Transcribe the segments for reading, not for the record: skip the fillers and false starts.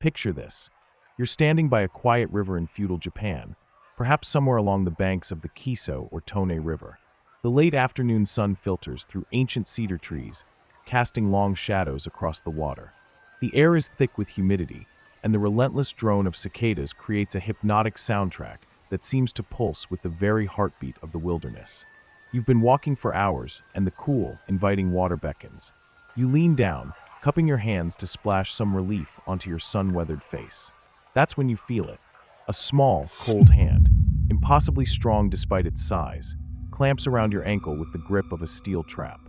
Picture this. You're standing by a quiet river in feudal Japan, perhaps somewhere along the banks of the Kiso or Tone River. The late afternoon sun filters through ancient cedar trees, casting long shadows across the water. The air is thick with humidity, and the relentless drone of cicadas creates a hypnotic soundtrack that seems to pulse with the very heartbeat of the wilderness. You've been walking for hours, and the cool, inviting water beckons. You lean down, cupping your hands to splash some relief onto your sun-weathered face. That's when you feel it. A small, cold hand, impossibly strong despite its size, clamps around your ankle with the grip of a steel trap.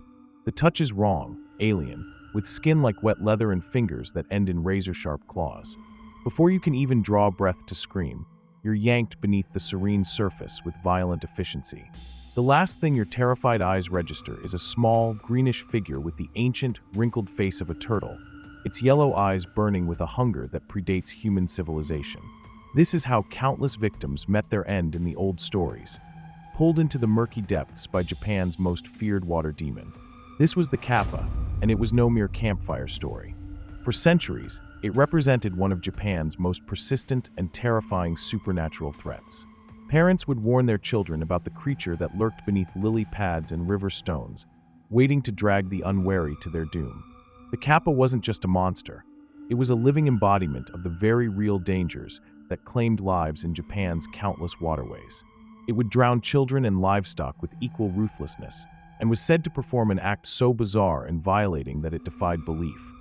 The touch is wrong, alien, with skin like wet leather and fingers that end in razor-sharp claws. Before you can even draw breath to scream, you're yanked beneath the serene surface with violent efficiency. The last thing your terrified eyes register is a small, greenish figure with the ancient, wrinkled face of a turtle, its yellow eyes burning with a hunger that predates human civilization. This is how countless victims met their end in the old stories, pulled into the murky depths by Japan's most feared water demon. This was the Kappa, and it was no mere campfire story. For centuries, it represented one of Japan's most persistent and terrifying supernatural threats. Parents would warn their children about the creature that lurked beneath lily pads and river stones, waiting to drag the unwary to their doom. The Kappa wasn't just a monster. It was a living embodiment of the very real dangers that claimed lives in Japan's countless waterways. It would drown children and livestock with equal ruthlessness, and was said to perform an act so bizarre and violating that it defied belief,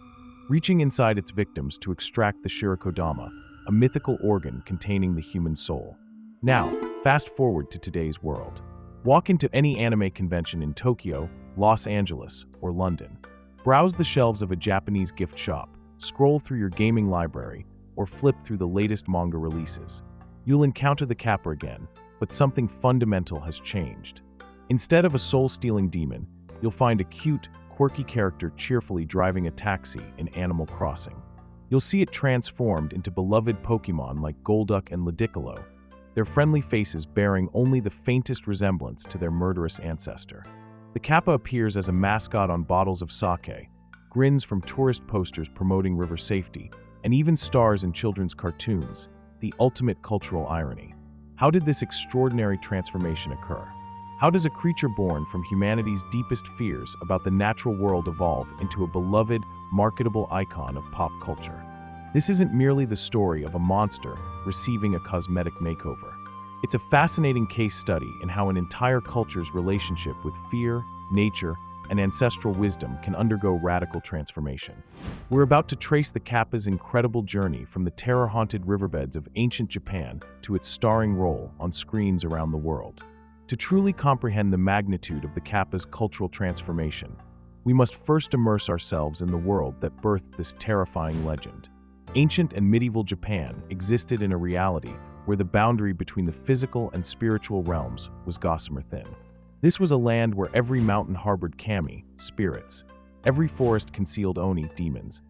reaching inside its victims to extract the shirikodama, a mythical organ containing the human soul. Now, fast forward to today's world. Walk into any anime convention in Tokyo, Los Angeles, or London. Browse the shelves of a Japanese gift shop, scroll through your gaming library, or flip through the latest manga releases. You'll encounter the Kappa again, but something fundamental has changed. Instead of a soul-stealing demon, you'll find a cute, quirky character cheerfully driving a taxi in Animal Crossing. You'll see it transformed into beloved Pokemon like Golduck and Ludicolo, their friendly faces bearing only the faintest resemblance to their murderous ancestor. The Kappa appears as a mascot on bottles of sake, grins from tourist posters promoting river safety, and even stars in children's cartoons, the ultimate cultural irony. How did this extraordinary transformation occur? How does a creature born from humanity's deepest fears about the natural world evolve into a beloved, marketable icon of pop culture? This isn't merely the story of a monster receiving a cosmetic makeover. It's a fascinating case study in how an entire culture's relationship with fear, nature, and ancestral wisdom can undergo radical transformation. We're about to trace the Kappa's incredible journey from the terror-haunted riverbeds of ancient Japan to its starring role on screens around the world. To truly comprehend the magnitude of the Kappa's cultural transformation, we must first immerse ourselves in the world that birthed this terrifying legend. Ancient and medieval Japan existed in a reality where the boundary between the physical and spiritual realms was gossamer thin. This was a land where every mountain harbored kami, spirits, every forest concealed oni, demons,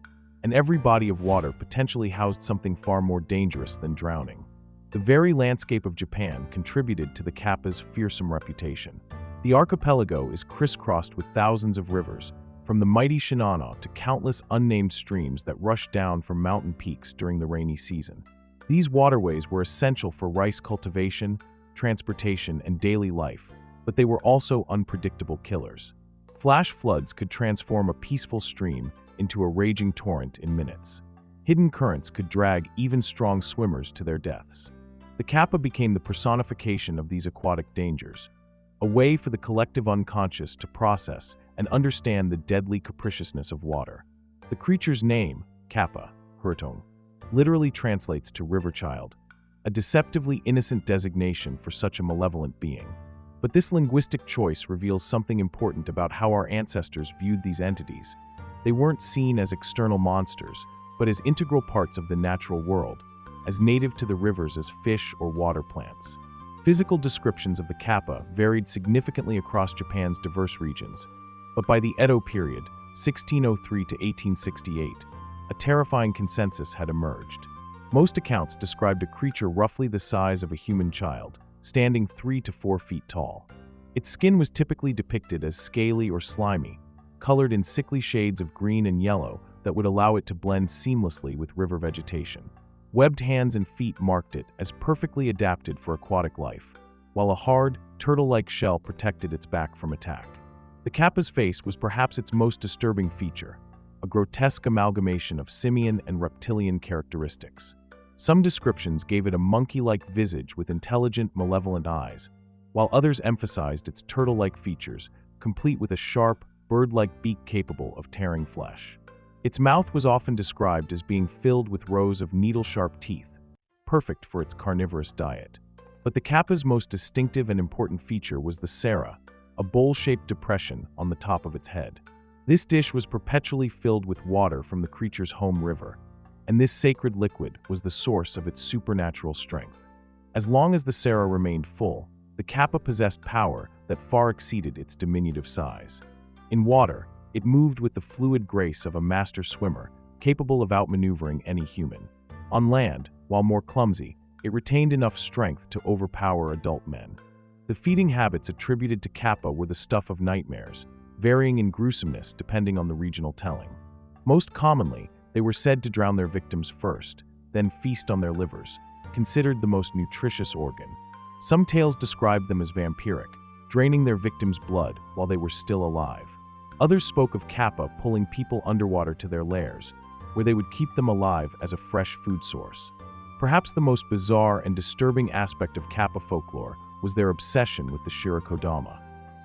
and every body of water potentially housed something far more dangerous than drowning. The very landscape of Japan contributed to the Kappa's fearsome reputation. The archipelago is crisscrossed with thousands of rivers, from the mighty Shinano to countless unnamed streams that rush down from mountain peaks during the rainy season. These waterways were essential for rice cultivation, transportation, and daily life, but they were also unpredictable killers. Flash floods could transform a peaceful stream into a raging torrent in minutes. Hidden currents could drag even strong swimmers to their deaths. The Kappa became the personification of these aquatic dangers, a way for the collective unconscious to process and understand the deadly capriciousness of water. The creature's name, Kappa, Hurtong, literally translates to river child, a deceptively innocent designation for such a malevolent being. But this linguistic choice reveals something important about how our ancestors viewed these entities. They weren't seen as external monsters, but as integral parts of the natural world, as native to the rivers as fish or water plants. Physical descriptions of the Kappa varied significantly across Japan's diverse regions, but by the Edo period, 1603 to 1868, a terrifying consensus had emerged. Most accounts described a creature roughly the size of a human child, standing 3 to 4 feet tall. Its skin was typically depicted as scaly or slimy, colored in sickly shades of green and yellow that would allow it to blend seamlessly with river vegetation. Webbed hands and feet marked it as perfectly adapted for aquatic life, while a hard, turtle-like shell protected its back from attack. The Kappa's face was perhaps its most disturbing feature, a grotesque amalgamation of simian and reptilian characteristics. Some descriptions gave it a monkey-like visage with intelligent, malevolent eyes, while others emphasized its turtle-like features, complete with a sharp, bird-like beak capable of tearing flesh. Its mouth was often described as being filled with rows of needle-sharp teeth, perfect for its carnivorous diet. But the Kappa's most distinctive and important feature was the sera, a bowl-shaped depression on the top of its head. This dish was perpetually filled with water from the creature's home river, and this sacred liquid was the source of its supernatural strength. As long as the sera remained full, the Kappa possessed power that far exceeded its diminutive size. In water, it moved with the fluid grace of a master swimmer, capable of outmaneuvering any human. On land, while more clumsy, it retained enough strength to overpower adult men. The feeding habits attributed to Kappa were the stuff of nightmares, varying in gruesomeness depending on the regional telling. Most commonly, they were said to drown their victims first, then feast on their livers, considered the most nutritious organ. Some tales described them as vampiric, draining their victims' blood while they were still alive. Others spoke of Kappa pulling people underwater to their lairs, where they would keep them alive as a fresh food source. Perhaps the most bizarre and disturbing aspect of Kappa folklore was their obsession with the shirikodama.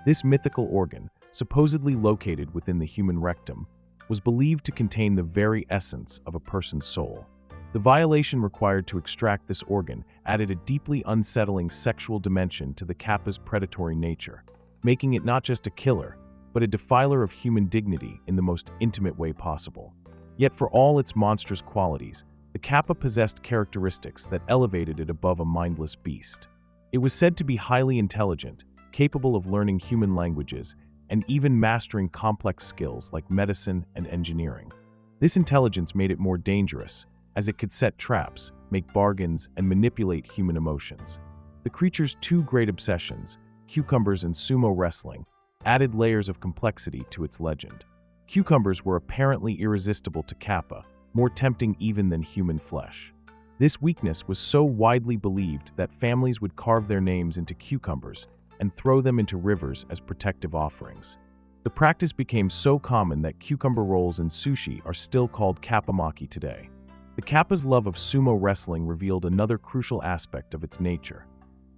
This mythical organ, supposedly located within the human rectum, was believed to contain the very essence of a person's soul. The violation required to extract this organ added a deeply unsettling sexual dimension to the Kappa's predatory nature, making it not just a killer, but a defiler of human dignity in the most intimate way possible. Yet for all its monstrous qualities, the Kappa possessed characteristics that elevated it above a mindless beast. It was said to be highly intelligent, capable of learning human languages, and even mastering complex skills like medicine and engineering. This intelligence made it more dangerous, as it could set traps, make bargains, and manipulate human emotions. The creature's two great obsessions, cucumbers and sumo wrestling, added layers of complexity to its legend. Cucumbers were apparently irresistible to Kappa, more tempting even than human flesh. This weakness was so widely believed that families would carve their names into cucumbers and throw them into rivers as protective offerings. The practice became so common that cucumber rolls and sushi are still called kappamaki today. The Kappa's love of sumo wrestling revealed another crucial aspect of its nature,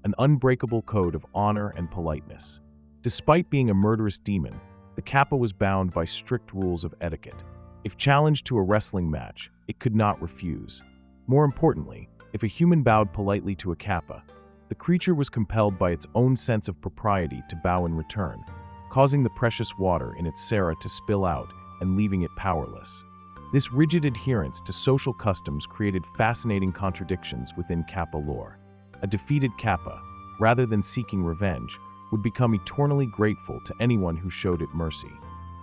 an unbreakable code of honor and politeness. Despite being a murderous demon, the Kappa was bound by strict rules of etiquette. If challenged to a wrestling match, it could not refuse. More importantly, if a human bowed politely to a Kappa, the creature was compelled by its own sense of propriety to bow in return, causing the precious water in its sera to spill out and leaving it powerless. This rigid adherence to social customs created fascinating contradictions within Kappa lore. A defeated Kappa, rather than seeking revenge, would become eternally grateful to anyone who showed it mercy.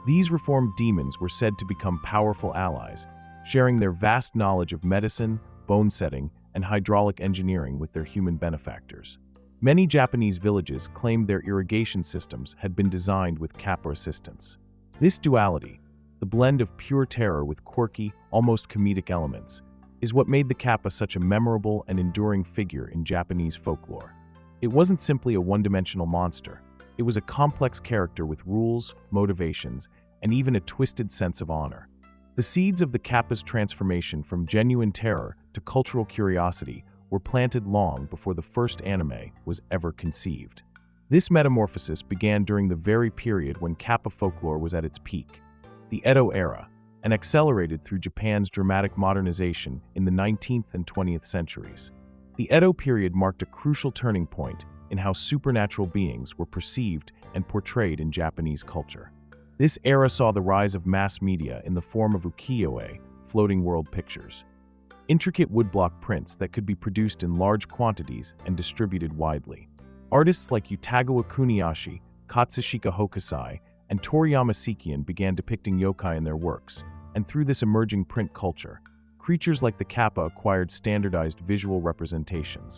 These reformed demons were said to become powerful allies, sharing their vast knowledge of medicine, bone setting, and hydraulic engineering with their human benefactors. Many Japanese villages claimed their irrigation systems had been designed with Kappa assistance. This duality, the blend of pure terror with quirky, almost comedic elements, is what made the Kappa such a memorable and enduring figure in Japanese folklore. It wasn't simply a one-dimensional monster. It was a complex character with rules, motivations, and even a twisted sense of honor. The seeds of the Kappa's transformation from genuine terror to cultural curiosity were planted long before the first anime was ever conceived. This metamorphosis began during the very period when Kappa folklore was at its peak, the Edo era, and accelerated through Japan's dramatic modernization in the 19th and 20th centuries. The Edo period marked a crucial turning point in how supernatural beings were perceived and portrayed in Japanese culture. This era saw the rise of mass media in the form of ukiyo-e, floating world pictures, intricate woodblock prints that could be produced in large quantities and distributed widely. Artists like Utagawa Kuniyoshi, Katsushika Hokusai, and Toriyama Sekian began depicting yokai in their works, and through this emerging print culture, creatures like the Kappa acquired standardized visual representations.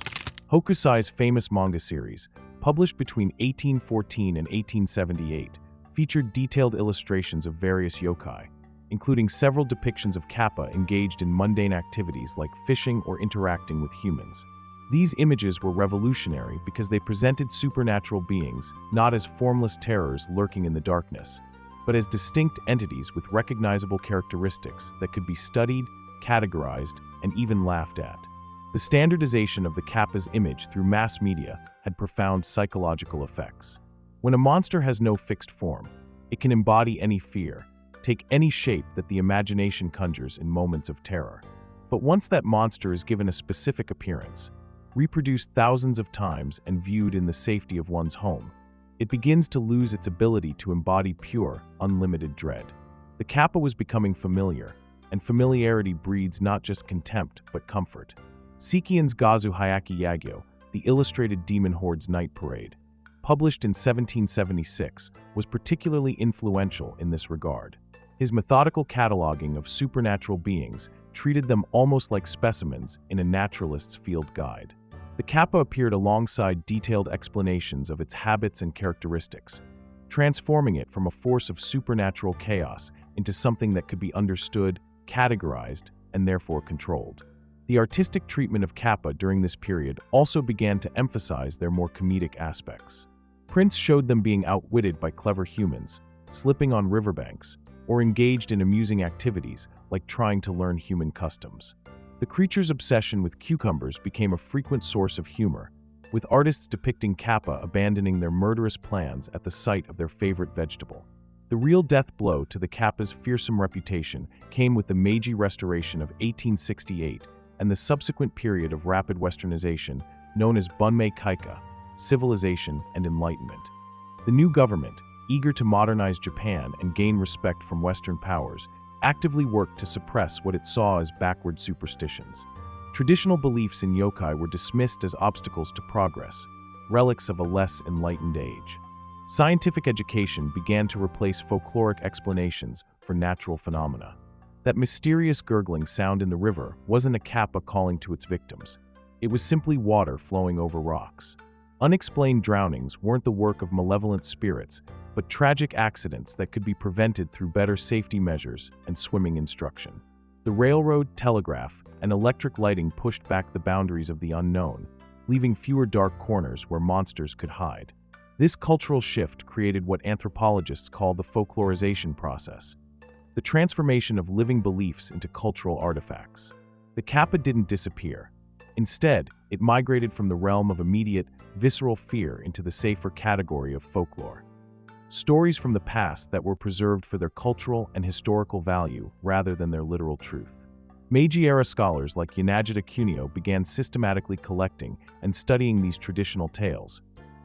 Hokusai's famous manga series, published between 1814 and 1878, featured detailed illustrations of various yokai, including several depictions of Kappa engaged in mundane activities like fishing or interacting with humans. These images were revolutionary because they presented supernatural beings not as formless terrors lurking in the darkness, but as distinct entities with recognizable characteristics that could be studied, categorized, and even laughed at. The standardization of the Kappa's image through mass media had profound psychological effects. When a monster has no fixed form, it can embody any fear, take any shape that the imagination conjures in moments of terror. But once that monster is given a specific appearance, reproduced thousands of times and viewed in the safety of one's home, it begins to lose its ability to embody pure, unlimited dread. The Kappa was becoming familiar, and familiarity breeds not just contempt but comfort. Seikien's Gazu Hayaki Yagyo, the illustrated Demon Horde's Night Parade, published in 1776, was particularly influential in this regard. His methodical cataloging of supernatural beings treated them almost like specimens in a naturalist's field guide. The Kappa appeared alongside detailed explanations of its habits and characteristics, transforming it from a force of supernatural chaos into something that could be understood, categorized, and therefore controlled. The artistic treatment of Kappa during this period also began to emphasize their more comedic aspects. Prints showed them being outwitted by clever humans, slipping on riverbanks, or engaged in amusing activities like trying to learn human customs. The creature's obsession with cucumbers became a frequent source of humor, with artists depicting Kappa abandoning their murderous plans at the sight of their favorite vegetable. The real death blow to the Kappa's fearsome reputation came with the Meiji Restoration of 1868 and the subsequent period of rapid westernization known as Bunmei Kaika, civilization and enlightenment. The new government, eager to modernize Japan and gain respect from Western powers, actively worked to suppress what it saw as backward superstitions. Traditional beliefs in yokai were dismissed as obstacles to progress, relics of a less enlightened age. Scientific education began to replace folkloric explanations for natural phenomena. That mysterious gurgling sound in the river wasn't a Kappa calling to its victims. It was simply water flowing over rocks. Unexplained drownings weren't the work of malevolent spirits, but tragic accidents that could be prevented through better safety measures and swimming instruction. The railroad, telegraph, and electric lighting pushed back the boundaries of the unknown, leaving fewer dark corners where monsters could hide. This cultural shift created what anthropologists call the folklorization process, the transformation of living beliefs into cultural artifacts. The Kappa didn't disappear. Instead, it migrated from the realm of immediate, visceral fear into the safer category of folklore. Stories from the past that were preserved for their cultural and historical value rather than their literal truth. Meiji-era scholars like Yanagita Kunio began systematically collecting and studying these traditional tales,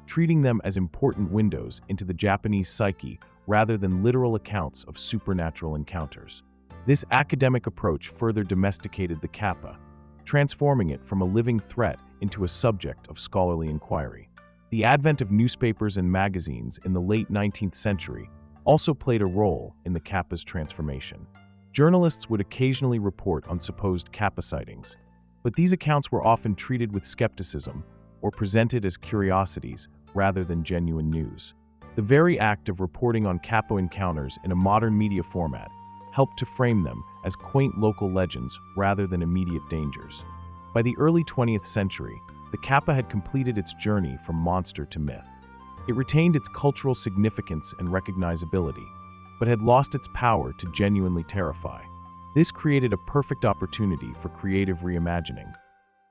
treating them as important windows into the Japanese psyche rather than literal accounts of supernatural encounters. This academic approach further domesticated the Kappa, transforming it from a living threat into a subject of scholarly inquiry. The advent of newspapers and magazines in the late 19th century also played a role in the Kappa's transformation. Journalists would occasionally report on supposed Kappa sightings, but these accounts were often treated with skepticism or presented as curiosities rather than genuine news. The very act of reporting on Kappa encounters in a modern media format helped to frame them as quaint local legends rather than immediate dangers. By the early 20th century, the Kappa had completed its journey from monster to myth. It retained its cultural significance and recognizability, but had lost its power to genuinely terrify. This created a perfect opportunity for creative reimagining.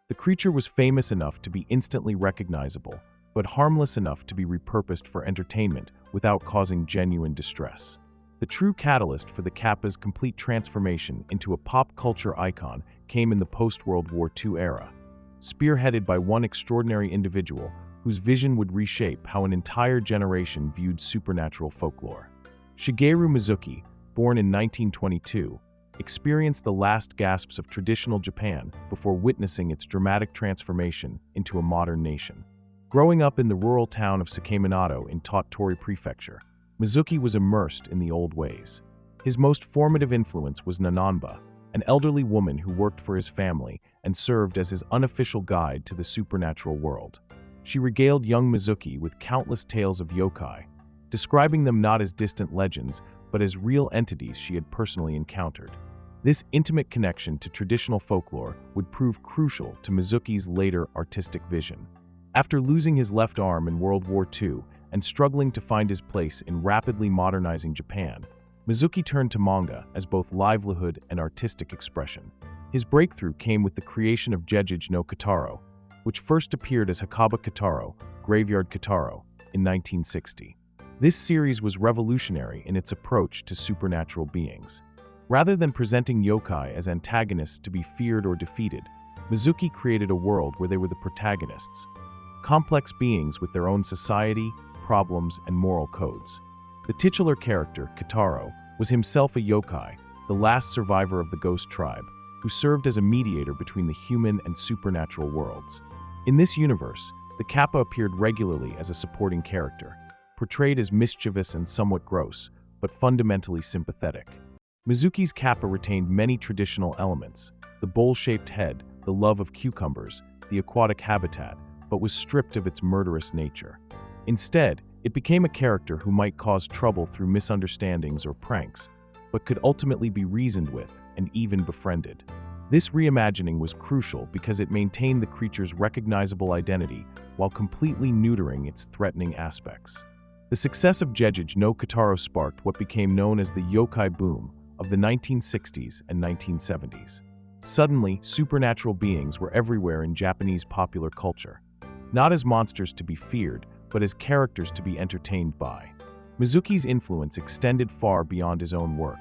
The creature was famous enough to be instantly recognizable, but harmless enough to be repurposed for entertainment without causing genuine distress. The true catalyst for the Kappa's complete transformation into a pop culture icon came in the post-World War II era, spearheaded by one extraordinary individual whose vision would reshape how an entire generation viewed supernatural folklore. Shigeru Mizuki, born in 1922, experienced the last gasps of traditional Japan before witnessing its dramatic transformation into a modern nation. Growing up in the rural town of Sakeminato in Tottori Prefecture, Mizuki was immersed in the old ways. His most formative influence was Nananba, an elderly woman who worked for his family and served as his unofficial guide to the supernatural world. She regaled young Mizuki with countless tales of yokai, describing them not as distant legends, but as real entities she had personally encountered. This intimate connection to traditional folklore would prove crucial to Mizuki's later artistic vision. After losing his left arm in World War II and struggling to find his place in rapidly modernizing Japan, Mizuki turned to manga as both livelihood and artistic expression. His breakthrough came with the creation of Jeijiji no Kitaro, which first appeared as Hakaba Kitaro, Graveyard Kitaro, in 1960. This series was revolutionary in its approach to supernatural beings. Rather than presenting yokai as antagonists to be feared or defeated, Mizuki created a world where they were the protagonists, complex beings with their own society, problems, and moral codes. The titular character, Kitaro, was himself a yokai, the last survivor of the ghost tribe, who served as a mediator between the human and supernatural worlds. In this universe, the Kappa appeared regularly as a supporting character, portrayed as mischievous and somewhat gross, but fundamentally sympathetic. Mizuki's Kappa retained many traditional elements: the bowl-shaped head, the love of cucumbers, the aquatic habitat, but was stripped of its murderous nature. Instead, it became a character who might cause trouble through misunderstandings or pranks, but could ultimately be reasoned with and even befriended. This reimagining was crucial because it maintained the creature's recognizable identity while completely neutering its threatening aspects. The success of Jeijiji no Kitaro sparked what became known as the yokai boom of the 1960s and 1970s. Suddenly, supernatural beings were everywhere in Japanese popular culture, not as monsters to be feared, but as characters to be entertained by. Mizuki's influence extended far beyond his own work.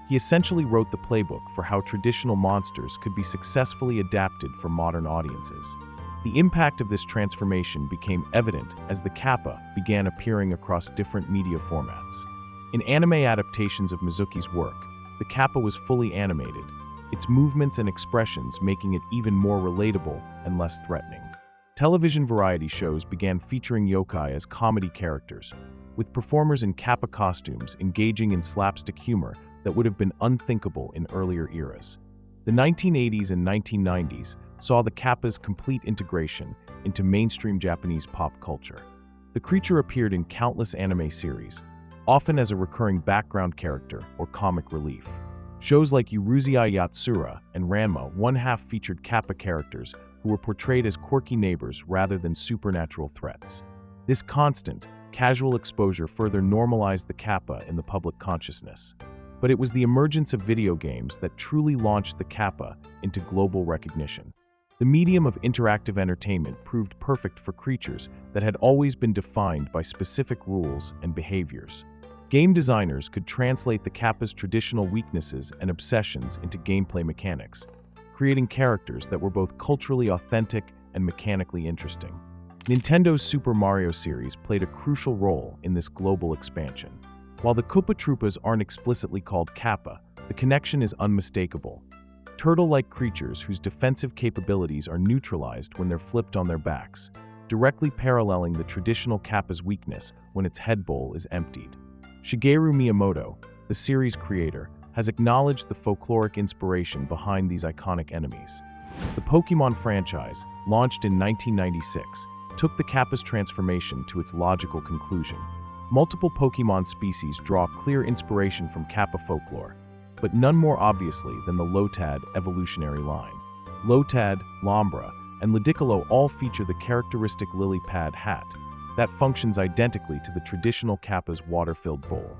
He essentially wrote the playbook for how traditional monsters could be successfully adapted for modern audiences. The impact of this transformation became evident as the Kappa began appearing across different media formats. In anime adaptations of Mizuki's work, the Kappa was fully animated, its movements and expressions making it even more relatable and less threatening. Television variety shows began featuring yokai as comedy characters, with performers in Kappa costumes engaging in slapstick humor that would have been unthinkable in earlier eras. The 1980s and 1990s saw the Kappa's complete integration into mainstream Japanese pop culture. The creature appeared in countless anime series, often as a recurring background character or comic relief. Shows like Urusei Yatsura and Ranma one-half featured Kappa characters who were portrayed as quirky neighbors rather than supernatural threats. This constant, casual exposure further normalized the Kappa in the public consciousness. But it was the emergence of video games that truly launched the Kappa into global recognition. The medium of interactive entertainment proved perfect for creatures that had always been defined by specific rules and behaviors. Game designers could translate the Kappa's traditional weaknesses and obsessions into gameplay mechanics, creating characters that were both culturally authentic and mechanically interesting. Nintendo's Super Mario series played a crucial role in this global expansion. While the Koopa Troopas aren't explicitly called Kappa, the connection is unmistakable. Turtle-like creatures whose defensive capabilities are neutralized when they're flipped on their backs, directly paralleling the traditional Kappa's weakness when its head bowl is emptied. Shigeru Miyamoto, the series creator, has acknowledged the folkloric inspiration behind these iconic enemies. The Pokémon franchise, launched in 1996, took the Kappa's transformation to its logical conclusion. Multiple Pokémon species draw clear inspiration from Kappa folklore, but none more obviously than the Lotad evolutionary line. Lotad, Lombra, and Ludicolo all feature the characteristic lily pad hat that functions identically to the traditional Kappa's water-filled bowl.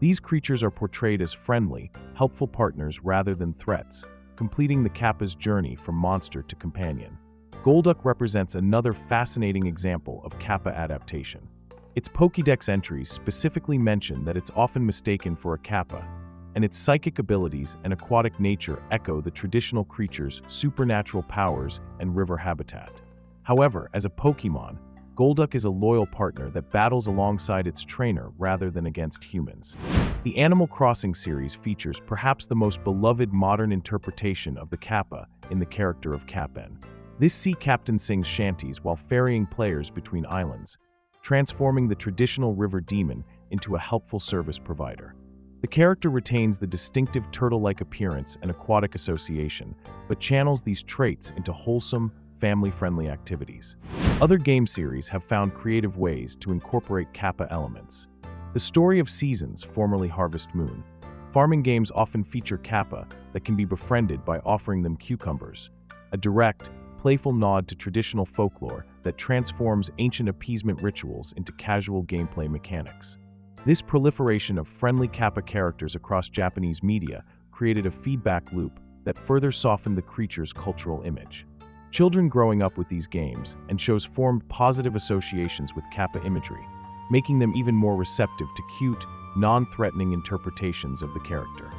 These creatures are portrayed as friendly, helpful partners rather than threats, completing the Kappa's journey from monster to companion. Golduck represents another fascinating example of Kappa adaptation. Its Pokédex entries specifically mention that it's often mistaken for a Kappa, and its psychic abilities and aquatic nature echo the traditional creature's supernatural powers and river habitat. However, as a Pokémon, Golduck is a loyal partner that battles alongside its trainer rather than against humans. The Animal Crossing series features perhaps the most beloved modern interpretation of the Kappa in the character of Cap'n. This sea captain sings shanties while ferrying players between islands, transforming the traditional river demon into a helpful service provider. The character retains the distinctive turtle-like appearance and aquatic association, but channels these traits into wholesome, family-friendly activities. Other game series have found creative ways to incorporate Kappa elements. The story of seasons, formerly Harvest Moon. Farming games often feature Kappa that can be befriended by offering them cucumbers, a direct, playful nod to traditional folklore that transforms ancient appeasement rituals into casual gameplay mechanics. This proliferation of friendly Kappa characters across Japanese media created a feedback loop that further softened the creature's cultural image. Children growing up with these games and shows formed positive associations with Kappa imagery, making them even more receptive to cute, non-threatening interpretations of the character.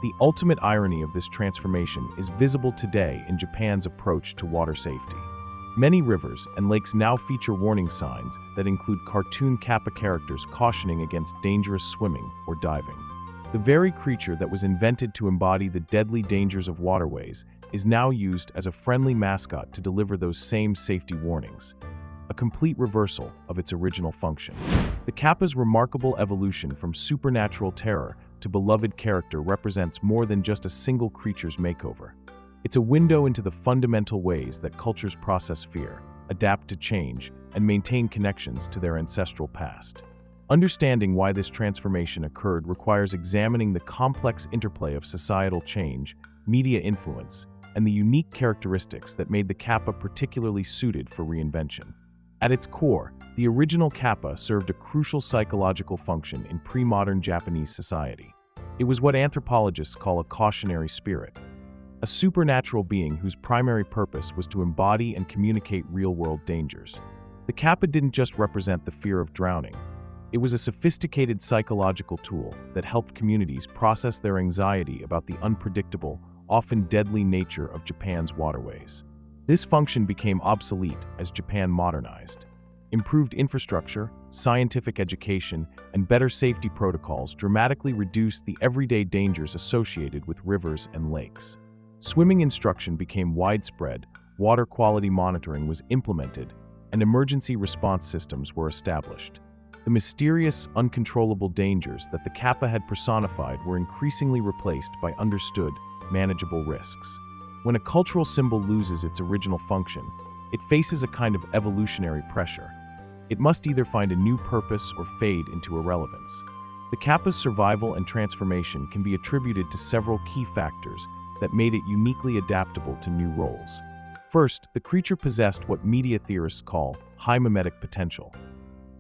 The ultimate irony of this transformation is visible today in Japan's approach to water safety. Many rivers and lakes now feature warning signs that include cartoon Kappa characters cautioning against dangerous swimming or diving. The very creature that was invented to embody the deadly dangers of waterways is now used as a friendly mascot to deliver those same safety warnings, a complete reversal of its original function. The Kappa's remarkable evolution from supernatural terror to beloved character represents more than just a single creature's makeover. It's a window into the fundamental ways that cultures process fear, adapt to change, and maintain connections to their ancestral past. Understanding why this transformation occurred requires examining the complex interplay of societal change, media influence, and the unique characteristics that made the Kappa particularly suited for reinvention. At its core, the original Kappa served a crucial psychological function in pre-modern Japanese society. It was what anthropologists call a cautionary spirit, a supernatural being whose primary purpose was to embody and communicate real-world dangers. The Kappa didn't just represent the fear of drowning. It was a sophisticated psychological tool that helped communities process their anxiety about the unpredictable, often deadly nature of Japan's waterways. This function became obsolete as Japan modernized. Improved infrastructure, scientific education, and better safety protocols dramatically reduced the everyday dangers associated with rivers and lakes. Swimming instruction became widespread, water quality monitoring was implemented, and emergency response systems were established. The mysterious, uncontrollable dangers that the Kappa had personified were increasingly replaced by understood, manageable risks. When a cultural symbol loses its original function, it faces a kind of evolutionary pressure. It must either find a new purpose or fade into irrelevance. The Kappa's survival and transformation can be attributed to several key factors that made it uniquely adaptable to new roles. First, the creature possessed what media theorists call high mimetic potential,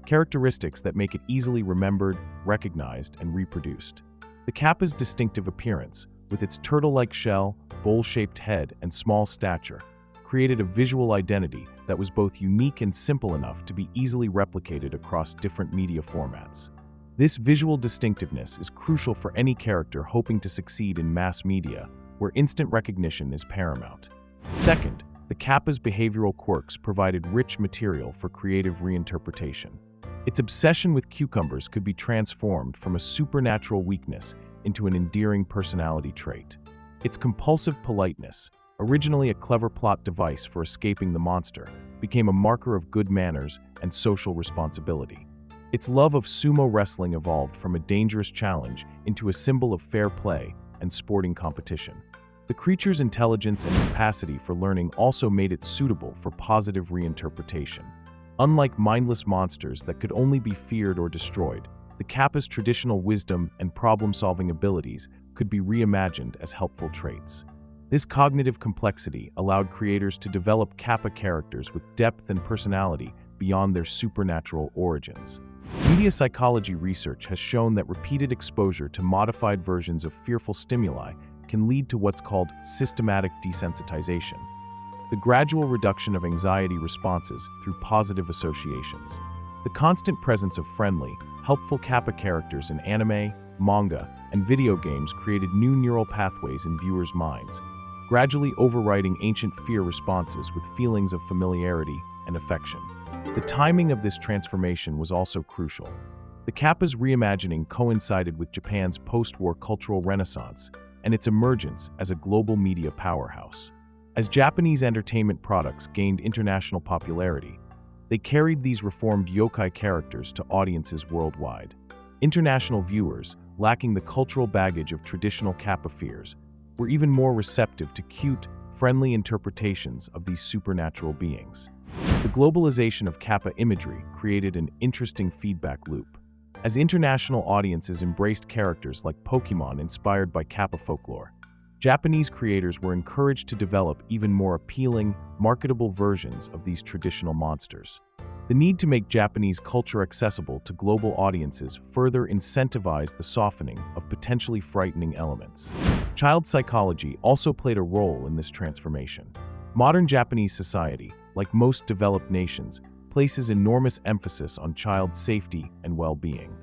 characteristics that make it easily remembered, recognized, and reproduced. The Kappa's distinctive appearance, with its turtle-like shell, bowl-shaped head, and small stature, created a visual identity that was both unique and simple enough to be easily replicated across different media formats. This visual distinctiveness is crucial for any character hoping to succeed in mass media, where instant recognition is paramount. Second, the Kappa's behavioral quirks provided rich material for creative reinterpretation. Its obsession with cucumbers could be transformed from a supernatural weakness into an endearing personality trait. Its compulsive politeness, originally a clever plot device for escaping the monster, became a marker of good manners and social responsibility. Its love of sumo wrestling evolved from a dangerous challenge into a symbol of fair play and sporting competition. The creature's intelligence and capacity for learning also made it suitable for positive reinterpretation. Unlike mindless monsters that could only be feared or destroyed, the Kappa's traditional wisdom and problem-solving abilities could be reimagined as helpful traits. This cognitive complexity allowed creators to develop Kappa characters with depth and personality beyond their supernatural origins. Media psychology research has shown that repeated exposure to modified versions of fearful stimuli can lead to what's called systematic desensitization, the gradual reduction of anxiety responses through positive associations. The constant presence of friendly, helpful Kappa characters in anime, manga, and video games created new neural pathways in viewers' minds, gradually overriding ancient fear responses with feelings of familiarity and affection. The timing of this transformation was also crucial. The Kappa's reimagining coincided with Japan's post-war cultural renaissance and its emergence as a global media powerhouse. As Japanese entertainment products gained international popularity, they carried these reformed yokai characters to audiences worldwide. International viewers, lacking the cultural baggage of traditional Kappa fears, were even more receptive to cute, friendly interpretations of these supernatural beings. The globalization of Kappa imagery created an interesting feedback loop. as international audiences embraced characters like Pokemon inspired by Kappa folklore. Japanese creators were encouraged to develop even more appealing, marketable versions of these traditional monsters. The need to make Japanese culture accessible to global audiences further incentivized the softening of potentially frightening elements. Child psychology also played a role in this transformation. Modern Japanese society, like most developed nations, places enormous emphasis on child safety and well-being.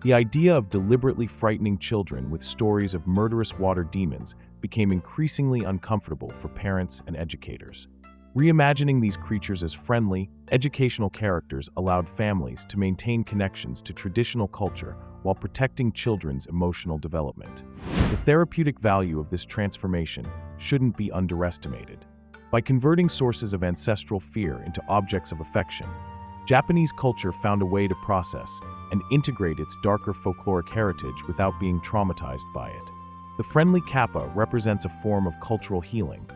The idea of deliberately frightening children with stories of murderous water demons became increasingly uncomfortable for parents and educators. Reimagining these creatures as friendly, educational characters allowed families to maintain connections to traditional culture while protecting children's emotional development. The therapeutic value of this transformation shouldn't be underestimated. By converting sources of ancestral fear into objects of affection, Japanese culture found a way to process and integrate its darker folkloric heritage without being traumatized by it. The friendly Kappa represents a form of cultural healing,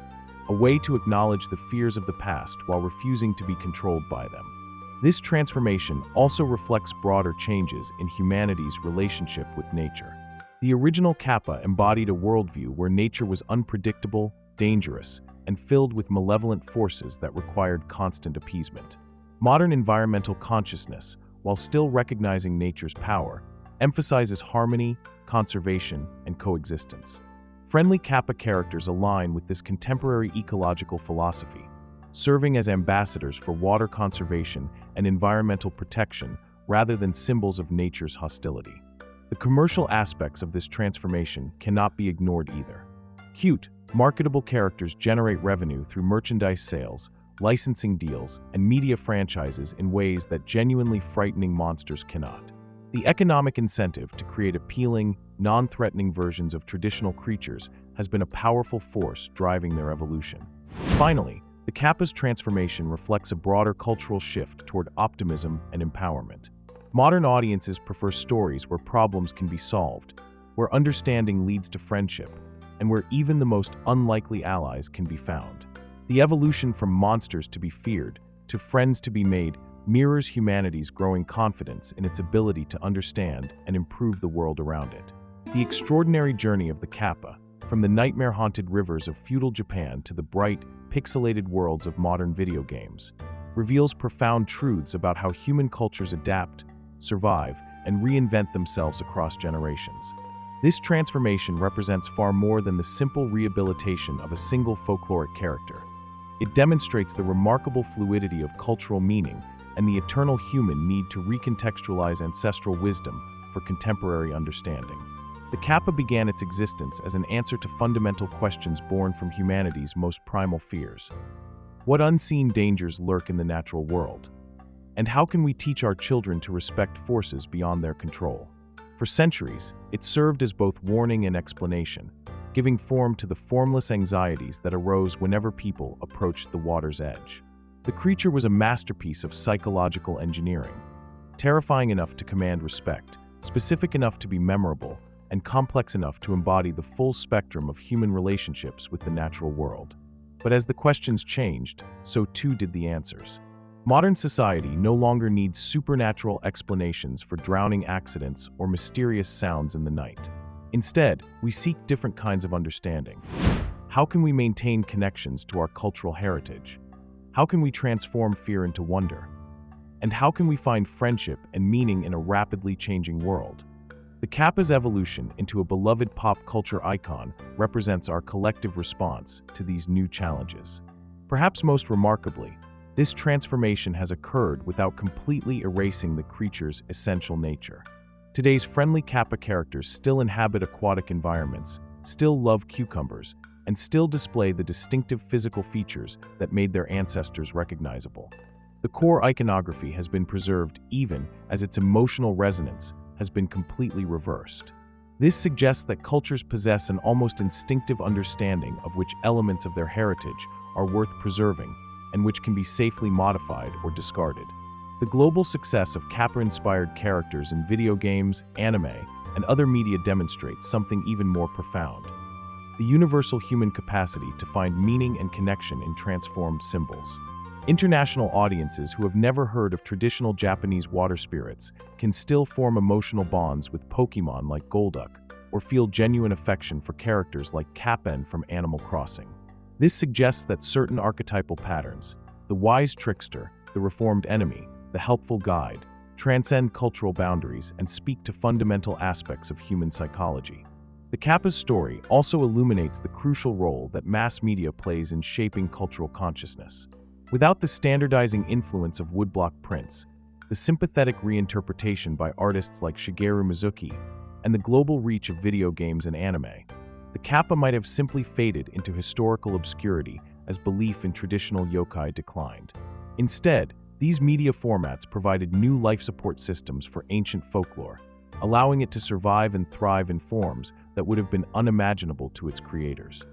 a way to acknowledge the fears of the past while refusing to be controlled by them. This transformation also reflects broader changes in humanity's relationship with nature. The original Kappa embodied a worldview where nature was unpredictable, dangerous, and filled with malevolent forces that required constant appeasement. Modern environmental consciousness, while still recognizing nature's power, emphasizes harmony, conservation, and coexistence. Friendly Kappa characters align with this contemporary ecological philosophy, serving as ambassadors for water conservation and environmental protection rather than symbols of nature's hostility. The commercial aspects of this transformation cannot be ignored either. Cute, marketable characters generate revenue through merchandise sales, licensing deals, and media franchises in ways that genuinely frightening monsters cannot. The economic incentive to create appealing, non-threatening versions of traditional creatures has been a powerful force driving their evolution. Finally, the Kappa's transformation reflects a broader cultural shift toward optimism and empowerment. Modern audiences prefer stories where problems can be solved, where understanding leads to friendship, and where even the most unlikely allies can be found. The evolution from monsters to be feared to friends to be made mirrors humanity's growing confidence in its ability to understand and improve the world around it. The extraordinary journey of the Kappa, from the nightmare-haunted rivers of feudal Japan to the bright, pixelated worlds of modern video games, reveals profound truths about how human cultures adapt, survive, and reinvent themselves across generations. This transformation represents far more than the simple rehabilitation of a single folkloric character. It demonstrates the remarkable fluidity of cultural meaning and the eternal human need to recontextualize ancestral wisdom for contemporary understanding. The Kappa began its existence as an answer to fundamental questions born from humanity's most primal fears. What unseen dangers lurk in the natural world? And how can we teach our children to respect forces beyond their control? For centuries, it served as both warning and explanation, giving form to the formless anxieties that arose whenever people approached the water's edge. The creature was a masterpiece of psychological engineering, terrifying enough to command respect, specific enough to be memorable, and complex enough to embody the full spectrum of human relationships with the natural world. But as the questions changed, so too did the answers. Modern society no longer needs supernatural explanations for drowning accidents or mysterious sounds in the night. Instead, we seek different kinds of understanding. How can we maintain connections to our cultural heritage? How can we transform fear into wonder? And how can we find friendship and meaning in a rapidly changing world? The Kappa's evolution into a beloved pop culture icon represents our collective response to these new challenges. Perhaps most remarkably, this transformation has occurred without completely erasing the creature's essential nature. Today's friendly Kappa characters still inhabit aquatic environments, still love cucumbers, and still display the distinctive physical features that made their ancestors recognizable. The core iconography has been preserved even as its emotional resonance has been completely reversed. This suggests that cultures possess an almost instinctive understanding of which elements of their heritage are worth preserving and which can be safely modified or discarded. The global success of Kappa-inspired characters in video games, anime, and other media demonstrates something even more profound: the universal human capacity to find meaning and connection in transformed symbols. International audiences who have never heard of traditional Japanese water spirits can still form emotional bonds with Pokemon like Golduck, or feel genuine affection for characters like Kappa from Animal Crossing. This suggests that certain archetypal patterns, the wise trickster, the reformed enemy, the helpful guide, transcend cultural boundaries and speak to fundamental aspects of human psychology. The Kappa's story also illuminates the crucial role that mass media plays in shaping cultural consciousness. Without the standardizing influence of woodblock prints, the sympathetic reinterpretation by artists like Shigeru Mizuki, and the global reach of video games and anime, the Kappa might have simply faded into historical obscurity as belief in traditional yokai declined. Instead, these media formats provided new life support systems for ancient folklore, allowing it to survive and thrive in forms that would have been unimaginable to its creators.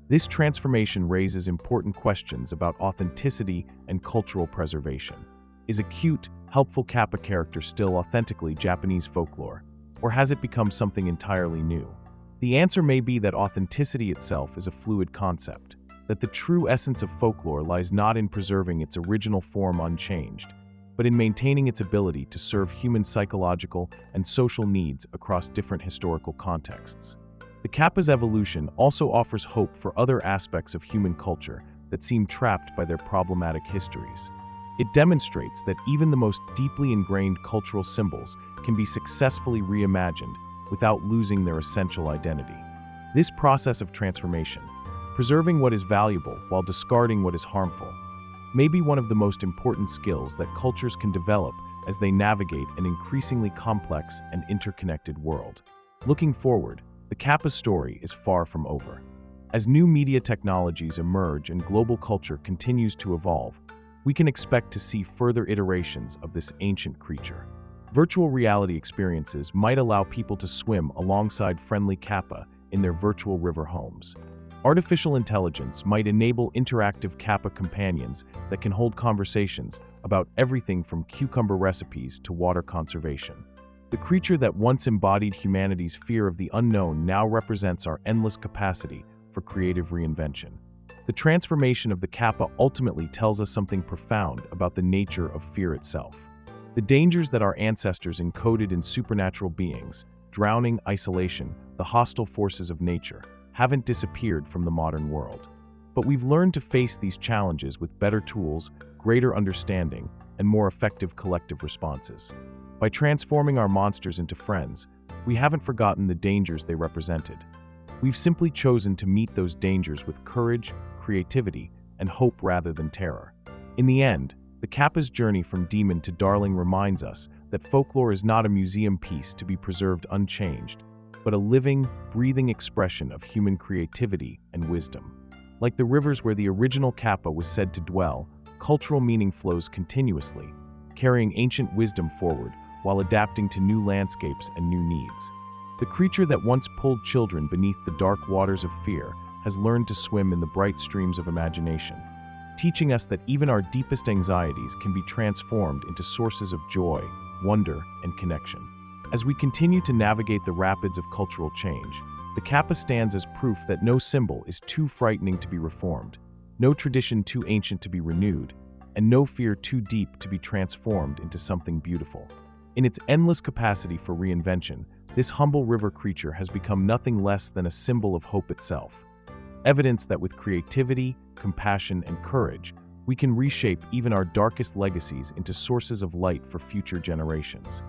This transformation raises important questions about authenticity and cultural preservation. Is a cute, helpful Kappa character still authentically Japanese folklore, or has it become something entirely new? The answer may be that authenticity itself is a fluid concept, that the true essence of folklore lies not in preserving its original form unchanged, but in maintaining its ability to serve human psychological and social needs across different historical contexts. The Kappa's evolution also offers hope for other aspects of human culture that seem trapped by their problematic histories. It demonstrates that even the most deeply ingrained cultural symbols can be successfully reimagined without losing their essential identity. This process of transformation, preserving what is valuable while discarding what is harmful, may be one of the most important skills that cultures can develop as they navigate an increasingly complex and interconnected world. Looking forward, the Kappa story is far from over. As new media technologies emerge and global culture continues to evolve, we can expect to see further iterations of this ancient creature. Virtual reality experiences might allow people to swim alongside friendly Kappa in their virtual river homes. Artificial intelligence might enable interactive Kappa companions that can hold conversations about everything from cucumber recipes to water conservation. The creature that once embodied humanity's fear of the unknown now represents our endless capacity for creative reinvention. The transformation of the Kappa ultimately tells us something profound about the nature of fear itself. The dangers that our ancestors encoded in supernatural beings, drowning, isolation, the hostile forces of nature, haven't disappeared from the modern world. But we've learned to face these challenges with better tools, greater understanding, and more effective collective responses. By transforming our monsters into friends, we haven't forgotten the dangers they represented. We've simply chosen to meet those dangers with courage, creativity, and hope rather than terror. In the end, the Kappa's journey from demon to darling reminds us that folklore is not a museum piece to be preserved unchanged, but a living, breathing expression of human creativity and wisdom. Like the rivers where the original Kappa was said to dwell, cultural meaning flows continuously, carrying ancient wisdom forward while adapting to new landscapes and new needs. The creature that once pulled children beneath the dark waters of fear has learned to swim in the bright streams of imagination, teaching us that even our deepest anxieties can be transformed into sources of joy, wonder, and connection. As we continue to navigate the rapids of cultural change, the Kappa stands as proof that no symbol is too frightening to be reformed, no tradition too ancient to be renewed, and no fear too deep to be transformed into something beautiful. In its endless capacity for reinvention, this humble river creature has become nothing less than a symbol of hope itself, evidence that with creativity, compassion, and courage, we can reshape even our darkest legacies into sources of light for future generations.